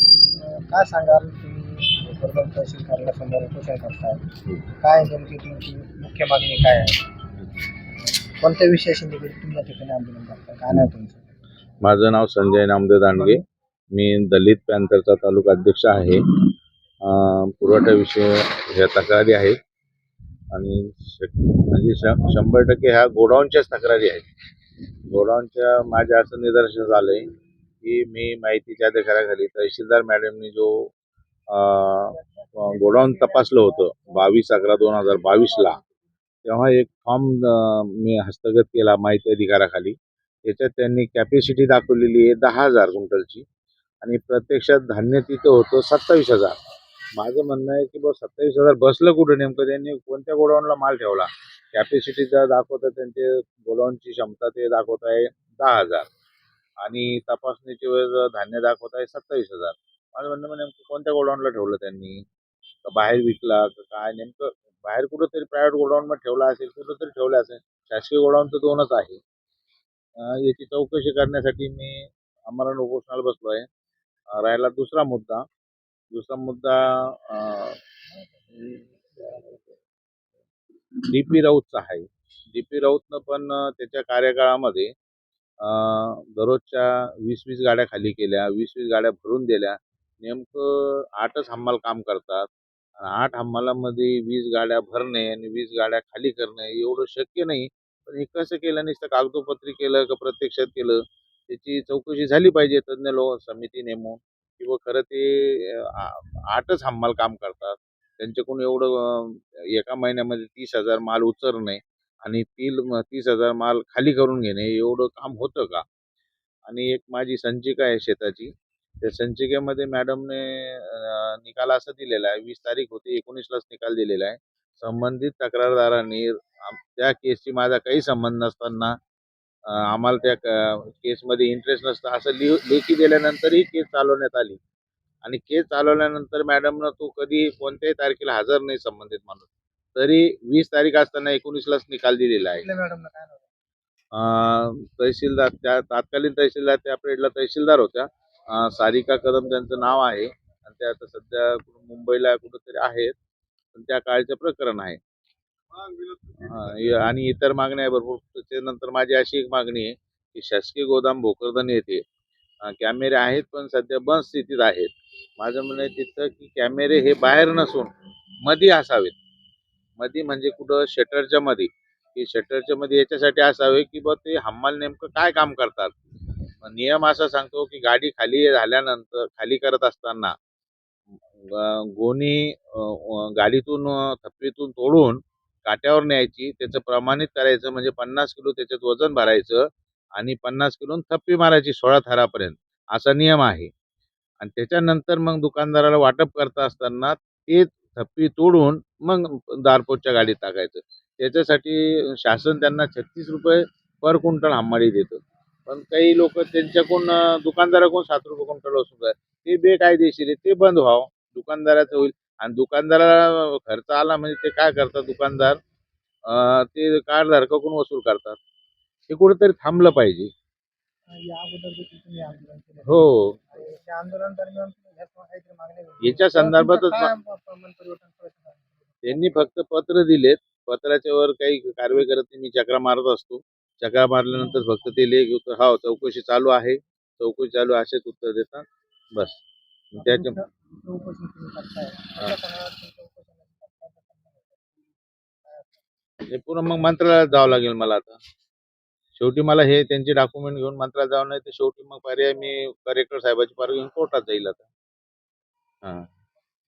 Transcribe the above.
काय सांगाल तुम्ही भोकरदन तहसील कार्यालयासमोर उपोषण करताय? काय नेमकी तुमची मुख्य मागणी काय आहे? कोणत्या विषयाशी निगडीत तुम्ही या ठिकाणी आंदोलन करताय? काय नाही तुमचं? माझं नाव संजय नामदेव दांडगे. मी दलित पॅंथरचा तालुका अध्यक्ष आहे. पुरवठ्याविषयी ह्या तक्रारी आहेत आणि म्हणजे 100% ह्या गोडाऊनच्याच तक्रारी आहेत. गोडाऊनच्या माझ्या असं निदर्शनास आलंय की मी माहितीच्या अधिकाराखाली तहसीलदार मॅडमनी जो गोडाऊन तपासलं होतं 22/11/2022 तेव्हा एक फॉर्म मी हस्तगत केला माहिती अधिकाराखाली. त्याच्यात त्यांनी कॅपॅसिटी दाखवलेली आहे 10,000 क्विंटलची आणि प्रत्यक्षात धान्य तिथं होतं 27,000. माझं म्हणणं आहे की 27,000 बसलं कुठं नेमकं? त्यांनी कोणत्या गोडाऊनला माल ठेवला? कॅपॅसिटी दाखवत आहे त्यांचे गोडाऊनची क्षमता ते दाखवत आहे 10,000 आणि तपासणीची वेळ धान्य दाखवत आहे 27,000. माझं म्हणणं नेमकं कोणत्या गोडाऊनला ठेवलं त्यांनी? का बाहेर विकला का काय? नेमकं बाहेर कुठंतरी प्रायव्हेट गोडाऊनमध्ये ठेवला असेल, कुठंतरी ठेवलं असेल. शासकीय गोडाऊन तर 2च आहे. याची चौकशी करण्यासाठी मी आमरण उपोषणाला बसलो आहे. राहिला दुसरा मुद्दा डी.पी. राऊतचा आहे. डी.पी. राऊतनं पण त्याच्या कार्यकाळामध्ये दररोजच्या 20-20 गाड्या खाली केल्या, 20-20 गाड्या भरून दिल्या. नेमकं 8च हमाल काम करतात. 8 हमालामध्ये 20 गाड्या भरणे आणि 20 गाड्या खाली करणे एवढं शक्य नाही. पण हे कसं केलं? नुसतं कागदोपत्री केलं का प्रत्यक्षात केलं? त्याची चौकशी झाली पाहिजे तज्ज्ञ समिती नेमून किंवा खरं ते 8च हमाल काम करतात. त्यांच्याकडून एवढं एका महिन्यामध्ये 30,000 माल उचलणे आणि 30,000 माल खाली करून घेणे एवढं काम होतं का? आणि एक माझी संचिका आहे शेताची. त्या संचिकेमध्ये मॅडमने निकाल असा दिलेला आहे, 20 तारीख होती, 19लाच निकाल दिलेला आहे. संबंधित तक्रारदारांनी त्या केसची माझा काही संबंध नसताना आम्हाला त्या केसमध्ये इंटरेस्ट नसतं असं लेखी दिल्यानंतरही केस चालवण्यात आली आणि केस चालवल्यानंतर मॅडमनं तो कधी कोणत्याही तारखेला हजर नाही संबंधित माणूस. तरी 20 तारीख असताना 19लाच निकाल दिलेला आहे. मॅडमला काय नाव? तहसीलदार त्या तत्कालीन तहसीलदार त्या पिरियडला तहसीलदार होत्या. सारिका कदम त्यांचं नाव आहे आणि त्या आता सध्या मुंबईला कुठंतरी आहेत. पण त्या काळचं प्रकरण आहे. आणि इतर मागण्या आहे भरपूर. त्याच्यानंतर माझी अशी एक मागणी आहे की शासकीय गोदाम भोकरदन येथे कॅमेरे आहेत पण सध्या बंद स्थितीत आहेत. माझं म्हणणं आहे तिथं की कॅमेरे हे बाहेर नसून मध्ये असावेत. मध्ये म्हणजे कुठं शटरच्या मध्ये, की शटरच्या मध्ये याच्यासाठी असावे की बा ते हमाल नेमकं काय काम करतात. नियम असा सांगतो की गाडी खाली झाल्यानंतर खाली करत असताना गोणी गाडीतून थप्पीतून तोडून काट्यावर न्यायची, त्याचं प्रमाणित करायचं म्हणजे 50 किलो त्याच्यात वजन भरायचं आणि 50 किलो थप्पी मारायची 16 थरापर्यंत असा नियम आहे. आणि त्याच्यानंतर मग दुकानदाराला वाटप करता असताना ते थप्पी तोडून मग दारपोचच्या गाडीत टाकायचं. त्याच्यासाठी शासन त्यांना 36 रुपये पर क्विंटल हमाली देतं. पण काही लोक त्यांच्याकडून दुकानदाराकडून 7 रुपये क्विंटल वसूल करतात. ते बेकायदेशीर आहे, ते बंद व्हावं. दुकानदाराचं होईल आणि दुकानदाराला खर्च आला म्हणजे ते काय करतात दुकानदार ते कारधारकाकडून वसूल करतात. हे कुठेतरी थांबलं पाहिजे. या अगोदर देखील तुम्ही आंदोलन केलं. हो, आणि त्या आंदोलन दरम्यान तुम्ही काहीतरी मागण्या याच्या संदर्भातच मन परिवर्तन करायचं? त्यांनी फक्त पत्र दिलेत. पत्राच्या वर काही कारवाई करत नाही. मी चक्रा मारत असतो. चक्रा मारल्यानंतर फक्त ते लेख होतं, हा चौकशी चालू आहे, चौकशी चालू आहे असेच उत्तर देतात बस. त्याच्या उपोषण तुम्ही करताय. हे पुन्हा मग मंत्रालयात जावं लागेल मला आता. शेवटी मला हे त्यांचे डॉक्युमेंट घेऊन मंत्रालयात जावं, नाही तर शेवटी मग पर्याय मी कलेक्टर साहेबाची परवानगी घेऊन कोर्टात जाईल आता. हां.